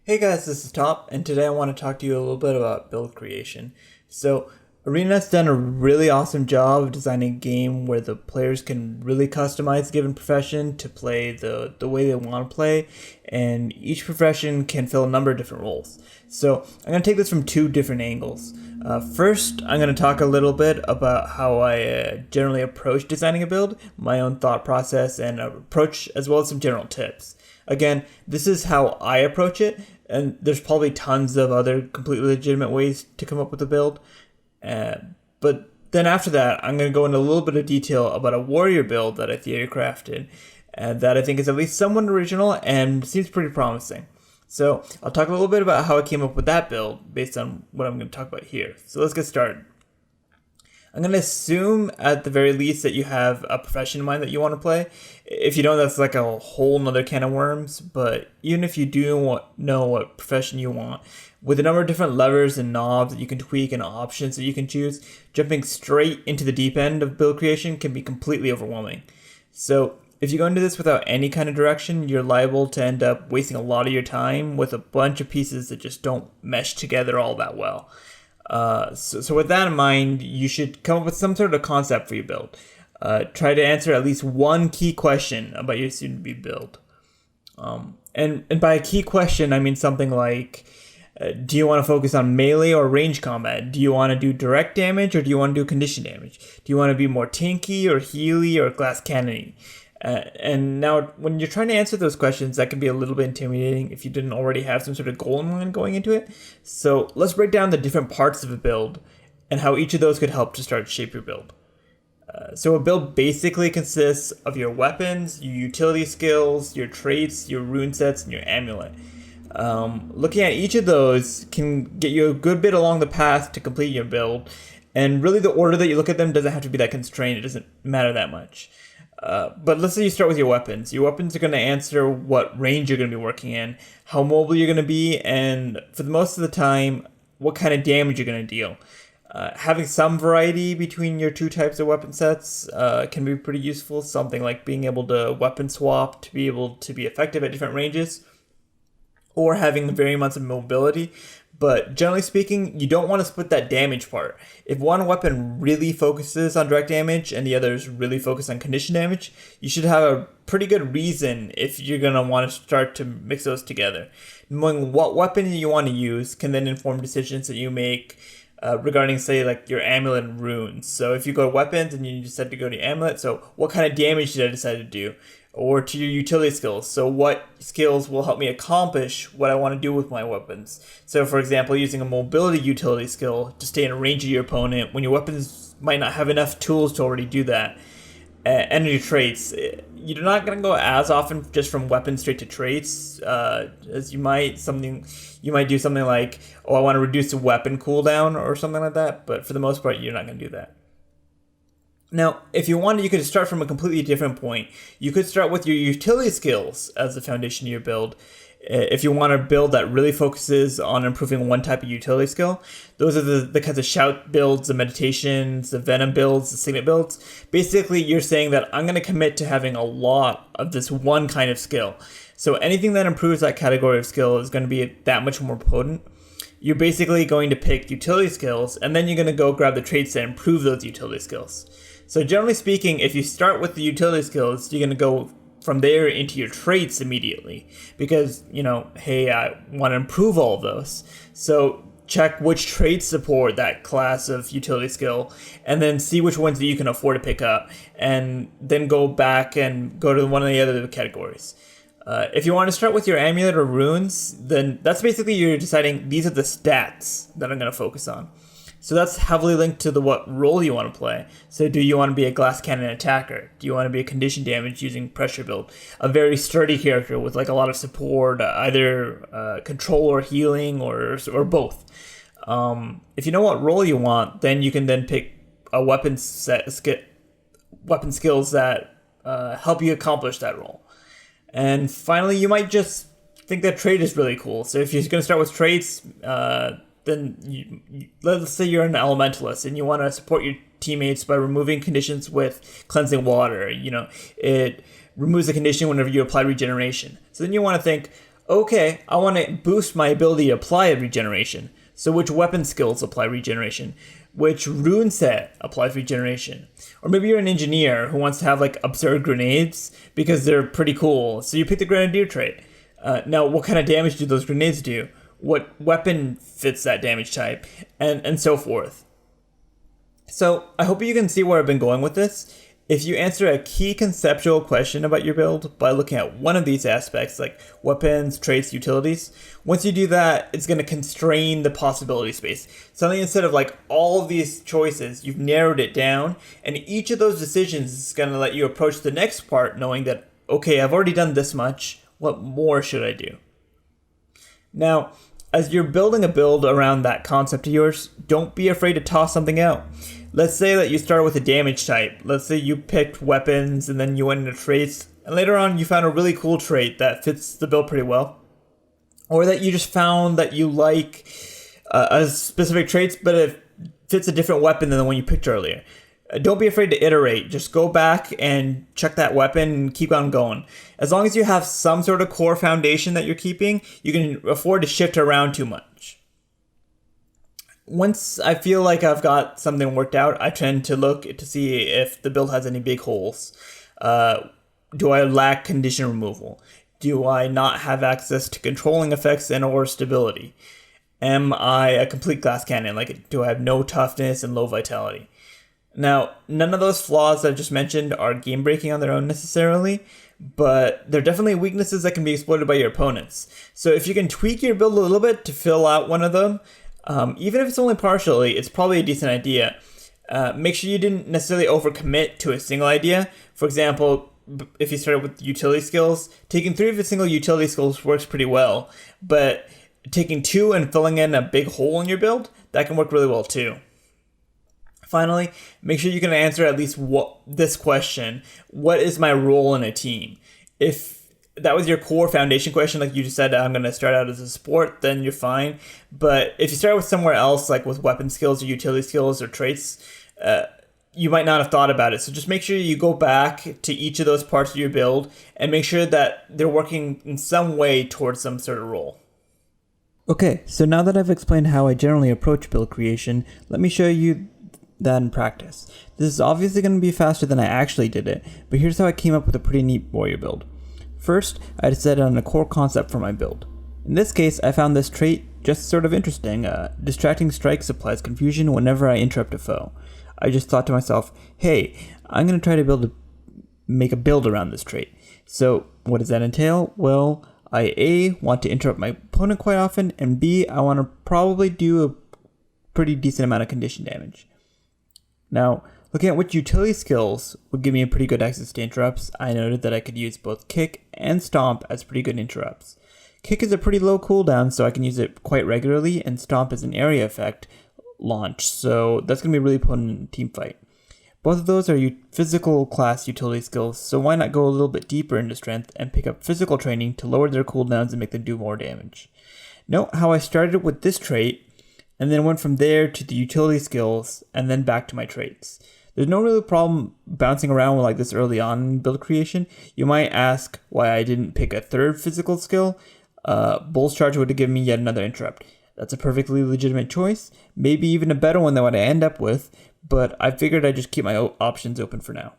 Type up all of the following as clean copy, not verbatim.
Hey guys, this is Top, and today I want to talk to you a little bit about build creation. So, ArenaNet's done a really awesome job of designing a game where the players can really customize a given profession to play the way they want to play, and each profession can fill a number of different roles. So, I'm going to take this from two different angles. First, I'm going to talk a little bit about how I generally approach designing a build, my own thought process and approach, as well as some general tips. Again, this is how I approach it, and there's probably tons of other completely legitimate ways to come up with a build. But then after that, I'm going to go into a little bit of detail about a warrior build that I theory crafted that I think is at least somewhat original and seems pretty promising. So I'll talk a little bit about how I came up with that build based on what I'm going to talk about here. So let's get started. I'm going to assume at the very least that you have a profession in mind that you want to play. If you don't, that's like a whole nother can of worms. But even if you do know what profession you want, with a number of different levers and knobs that you can tweak and options that you can choose, jumping straight into the deep end of build creation can be completely overwhelming. So if you go into this without any kind of direction, you're liable to end up wasting a lot of your time with a bunch of pieces that just don't mesh together all that well. So with that in mind, you should come up with some sort of concept for your build. Try to answer at least one key question about your soon-to-be build. And by a key question, I mean something like, do you want to focus on melee or range combat? Do you want to do direct damage or do you want to do condition damage? Do you want to be more tanky or healy or glass cannon-y? And now, when you're trying to answer those questions, that can be a little bit intimidating if you didn't already have some sort of goal in mind going into it. So let's break down the different parts of a build and how each of those could help to start to shape your build. So a build basically consists of your weapons, your utility skills, your traits, your rune sets, and your amulet. Looking at each of those can get you a good bit along the path to complete your build. And really the order that you look at them doesn't have to be that constrained. It doesn't matter that much. But let's say you start with your weapons. Your weapons are going to answer what range you're going to be working in, how mobile you're going to be, and for the most of the time, what kind of damage you're going to deal. Having some variety between your two types of weapon sets can be pretty useful. Something like being able to weapon swap to be able to be effective at different ranges, or having varying amounts of mobility. But generally speaking, you don't want to split that damage part. If one weapon really focuses on direct damage and the others really focus on condition damage, you should have a pretty good reason if you're going to want to start to mix those together. Knowing what weapon you want to use can then inform decisions that you make regarding, say, like your amulet and runes. So if you go to weapons and you decide to go to amulet, so what kind of damage did I decide to do? Or to your utility skills. So what skills will help me accomplish what I want to do with my weapons? So for example, using a mobility utility skill to stay in range of your opponent when your weapons might not have enough tools to already do that. And your traits, you're not going to go as often just from weapons straight to traits as you might do something like, oh, I want to reduce the weapon cooldown or something like that. But for the most part, you're not going to do that. Now, if you wanted, you could start from a completely different point. You could start with your utility skills as the foundation of your build. If you want to build that really focuses on improving one type of utility skill, those are the kinds of shout builds, the meditations, the venom builds, the signet builds. Basically, you're saying that I'm going to commit to having a lot of this one kind of skill. So anything that improves that category of skill is going to be that much more potent. You're basically going to pick utility skills, and then you're going to go grab the traits that improve those utility skills. So generally speaking, if you start with the utility skills, you're going to go from there into your traits immediately. Because, hey, I want to improve all of those. So check which traits support that class of utility skill, and then see which ones that you can afford to pick up. And then go back and go to one of the other categories. If you want to start with your amulet or runes, then that's basically you're deciding these are the stats that I'm going to focus on. So that's heavily linked to what role you want to play. So do you want to be a glass cannon attacker? Do you want to be a condition damage using pressure build? A very sturdy character with like a lot of support, either control or healing or both. If you know what role you want, then you can then pick a weapon skills that help you accomplish that role. And finally, you might just think that trait is really cool. So if you're going to start with traits, then let's say you're an elementalist and you want to support your teammates by removing conditions with cleansing water. It removes the condition whenever you apply regeneration. So then you want to think, Okay, I want to boost my ability to apply regeneration. So which weapon skills apply regeneration? Which rune set applies regeneration? Or maybe you're an engineer who wants to have like absurd grenades because they're pretty cool. So you pick the grenadier trait. Now, what kind of damage do those grenades do? What weapon fits that damage type? And so forth. So I hope you can see where I've been going with this. If you answer a key conceptual question about your build by looking at one of these aspects, like weapons, traits, utilities, once you do that, it's going to constrain the possibility space. Something instead of like all of these choices, you've narrowed it down, and each of those decisions is going to let you approach the next part knowing that, okay, I've already done this much, what more should I do? Now, as you're building a build around that concept of yours, don't be afraid to toss something out. Let's say that you started with a damage type. Let's say you picked weapons and then you went into traits, and later on you found a really cool trait that fits the build pretty well. Or that you just found that you like a specific traits, but it fits a different weapon than the one you picked earlier. Don't be afraid to iterate. Just go back and check that weapon and keep on going. As long as you have some sort of core foundation that you're keeping, you can afford to shift around too much. Once I feel like I've got something worked out, I tend to look to see if the build has any big holes. Do I lack condition removal? Do I not have access to controlling effects and or stability? Am I a complete glass cannon? Like, do I have no toughness and low vitality? Now, none of those flaws I've just mentioned are game breaking on their own necessarily, but they're definitely weaknesses that can be exploited by your opponents. So if you can tweak your build a little bit to fill out one of them, even if it's only partially, it's probably a decent idea. Make sure you didn't necessarily overcommit to a single idea. For example, if you started with utility skills, taking 3 of a single utility skills works pretty well, but taking 2 and filling in a big hole in your build, that can work really well too. Finally, make sure you can answer at least this question: what is my role in a team? If that was your core foundation question, like you just said, I'm going to start out as a support, then you're fine. But if you start with somewhere else, like with weapon skills or utility skills or traits, you might not have thought about it. So just make sure you go back to each of those parts of your build and make sure that they're working in some way towards some sort of role. Okay, so now that I've explained how I generally approach build creation, let me show you that in practice. This is obviously going to be faster than I actually did it, but here's how I came up with a pretty neat warrior build. First, I decided on a core concept for my build. In this case, I found this trait just sort of interesting. Distracting strikes applies confusion whenever I interrupt a foe. I just thought to myself, hey, I'm going to try to make a build around this trait. So what does that entail? Well, I A, want to interrupt my opponent quite often, and B, I want to probably do a pretty decent amount of condition damage. Now, looking at which utility skills would give me a pretty good access to interrupts, I noted that I could use both Kick and Stomp as pretty good interrupts. Kick is a pretty low cooldown, so I can use it quite regularly, and Stomp is an area effect launch, so that's going to be really potent in a team fight. Both of those are physical class utility skills, so why not go a little bit deeper into strength and pick up physical training to lower their cooldowns and make them do more damage. Note how I started with this trait, and then went from there to the utility skills, and then back to my traits. There's no real problem bouncing around like this early on in build creation. You might ask why I didn't pick a third physical skill. Bull's Charge would have given me yet another interrupt. That's a perfectly legitimate choice, maybe even a better one than what I end up with, but I figured I'd just keep my options open for now.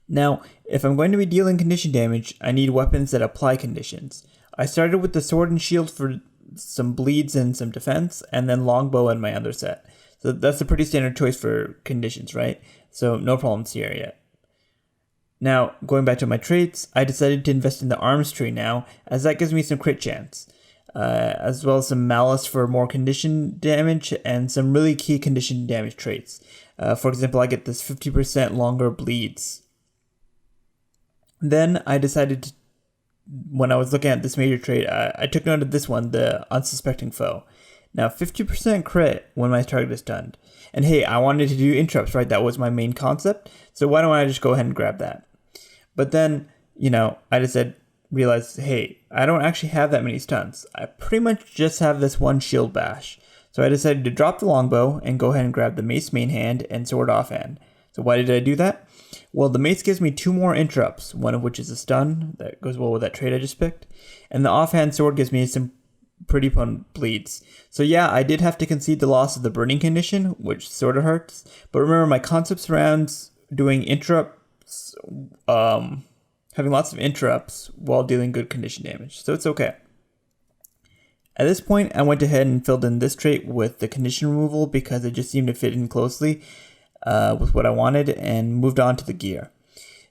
Now, if I'm going to be dealing condition damage, I need weapons that apply conditions. I started with the sword and shield for some bleeds and some defense, and then longbow in my other set. So that's a pretty standard choice for conditions, right? So no problems here yet. Now, going back to my traits, I decided to invest in the arms tree now, as that gives me some crit chance, as well as some malice for more condition damage, and some really key condition damage traits. For example, I get this 50% longer bleeds. Then I decided to, when I was looking at this major trait, I took note of this one, the unsuspecting foe. Now, 50% crit when my target is stunned. And hey, I wanted to do interrupts, right? That was my main concept. So why don't I just go ahead and grab that? But then, I just realized, hey, I don't actually have that many stuns. I pretty much just have this one shield bash. So I decided to drop the longbow and go ahead and grab the mace main hand and sword offhand. So why did I do that? Well, the mace gives me 2 more interrupts, one of which is a stun that goes well with that trait I just picked, and the offhand sword gives me some pretty potent bleeds. So yeah, I did have to concede the loss of the burning condition, which sort of hurts, but remember my concept surrounds doing interrupts, having lots of interrupts while dealing good condition damage, so it's okay. At this point, I went ahead and filled in this trait with the condition removal because it just seemed to fit in closely with what I wanted, and moved on to the gear.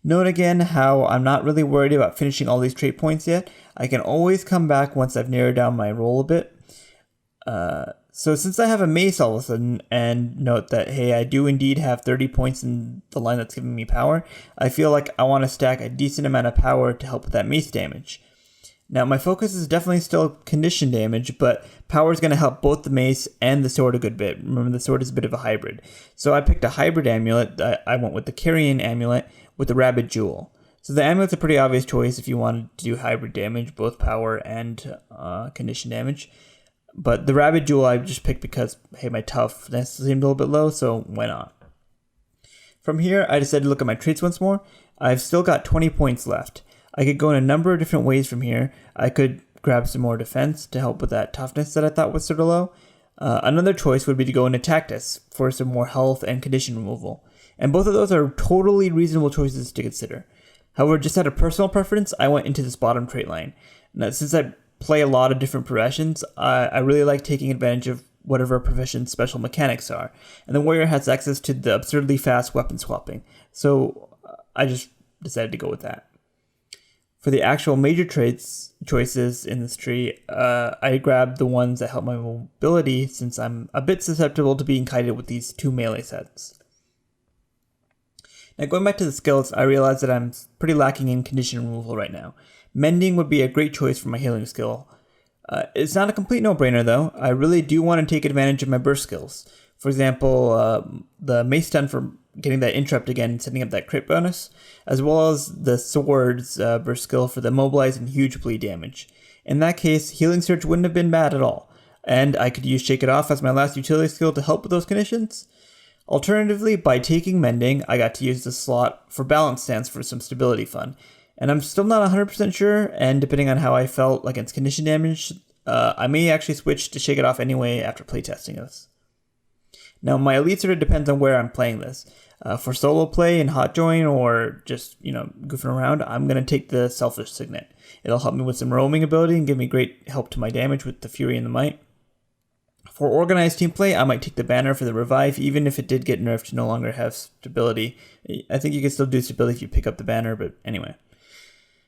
Note again how I'm not really worried about finishing all these trait points yet. I can always come back once I've narrowed down my role a bit. So since I have a mace all of a sudden, and note that, hey, I do indeed have 30 points in the line that's giving me power, I feel like I want to stack a decent amount of power to help with that mace damage. Now, my focus is definitely still condition damage, but power is going to help both the mace and the sword a good bit. Remember, the sword is a bit of a hybrid. So I picked a hybrid amulet. I went with the Carrion amulet with the Rabbit Jewel. So the amulet's a pretty obvious choice if you wanted to do hybrid damage, both power and condition damage. But the Rabbit Jewel I just picked because, hey, my toughness seemed a little bit low, so why not? From here, I decided to look at my traits once more. I've still got 20 points left. I could go in a number of different ways from here. I could grab some more defense to help with that toughness that I thought was sort of low. Another choice would be to go into tactics for some more health and condition removal. And both of those are totally reasonable choices to consider. However, just out of personal preference, I went into this bottom trait line. Now, since I play a lot of different professions, I really like taking advantage of whatever a profession's special mechanics are. And the warrior has access to the absurdly fast weapon swapping. So I just decided to go with that. For the actual major traits choices in this tree, I grabbed the ones that help my mobility since I'm a bit susceptible to being kited with these 2 melee sets. Now going back to the skills, I realized that I'm pretty lacking in condition removal right now. Mending would be a great choice for my healing skill. It's not a complete no-brainer though. I really do want to take advantage of my burst skills. For example, the mace stun for getting that interrupt again and setting up that crit bonus, as well as the sword's burst skill for the mobilize and huge bleed damage. In that case, healing surge wouldn't have been bad at all, and I could use shake it off as my last utility skill to help with those conditions. Alternatively, by taking mending, I got to use the slot for balance stance for some stability fun, and I'm still not 100% sure, and depending on how I felt against condition damage, I may actually switch to shake it off anyway after playtesting this. Now, my elite sort of depends on where I'm playing this. For solo play in Hot Join or just, goofing around, I'm going to take the Selfish Signet. It'll help me with some roaming ability and give me great help to my damage with the Fury and the Might. For organized team play, I might take the Banner for the Revive, even if it did get nerfed to no longer have stability. I think you can still do stability if you pick up the Banner, but anyway.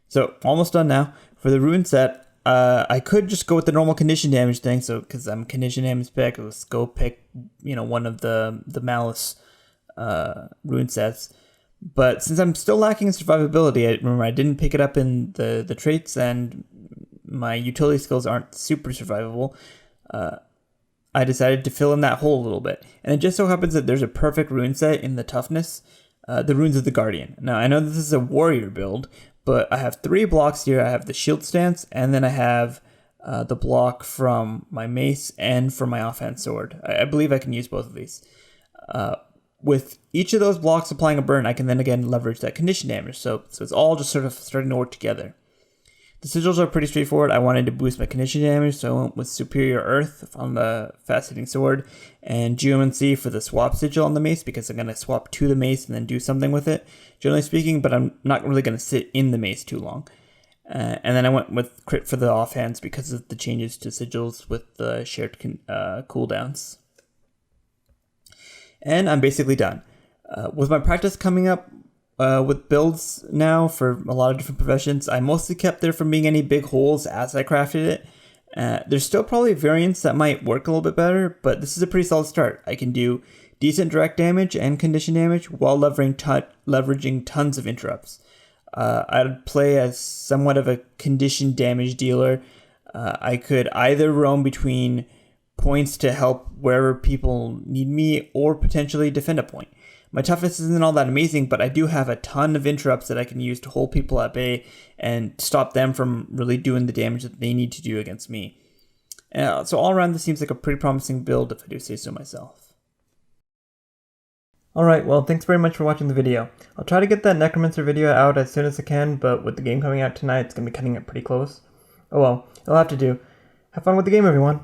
So, almost done now. For the Rune set, I could just go with the normal condition damage thing, so because I'm condition damage pick, let's go pick, one of the Malice rune sets. But since I'm still lacking in survivability, I didn't pick it up in the traits, and my utility skills aren't super survivable. I decided to fill in that hole a little bit, and it just so happens that there's a perfect rune set in the toughness, the Runes of the Guardian. Now I know this is a warrior build, but I have 3 blocks here. I have the shield stance, and then I have the block from my mace and from my offhand sword. I believe I can use both of these. With each of those blocks applying a burn, I can then again leverage that condition damage. So it's all just sort of starting to work together. The sigils are pretty straightforward. I wanted to boost my condition damage, so I went with Superior Earth on the fast-hitting sword, and Geomancy for the swap sigil on the mace, because I'm going to swap to the mace and then do something with it, generally speaking, but I'm not really going to sit in the mace too long. And then I went with Crit for the offhands because of the changes to sigils with the shared cooldowns. And I'm basically done. With my practice coming up with builds now for a lot of different professions, I mostly kept there from being any big holes as I crafted it. There's still probably variants that might work a little bit better, but this is a pretty solid start. I can do decent direct damage and condition damage while leveraging tons of interrupts. I'd play as somewhat of a condition damage dealer. I could either roam between points to help wherever people need me, or potentially defend a point. My toughness isn't all that amazing, but I do have a ton of interrupts that I can use to hold people at bay and stop them from really doing the damage that they need to do against me. So all around, this seems like a pretty promising build if I do say so myself. Alright, well, thanks very much for watching the video. I'll try to get that Necromancer video out as soon as I can, but with the game coming out tonight, it's going to be cutting it pretty close. Oh well, it'll have to do. Have fun with the game, everyone!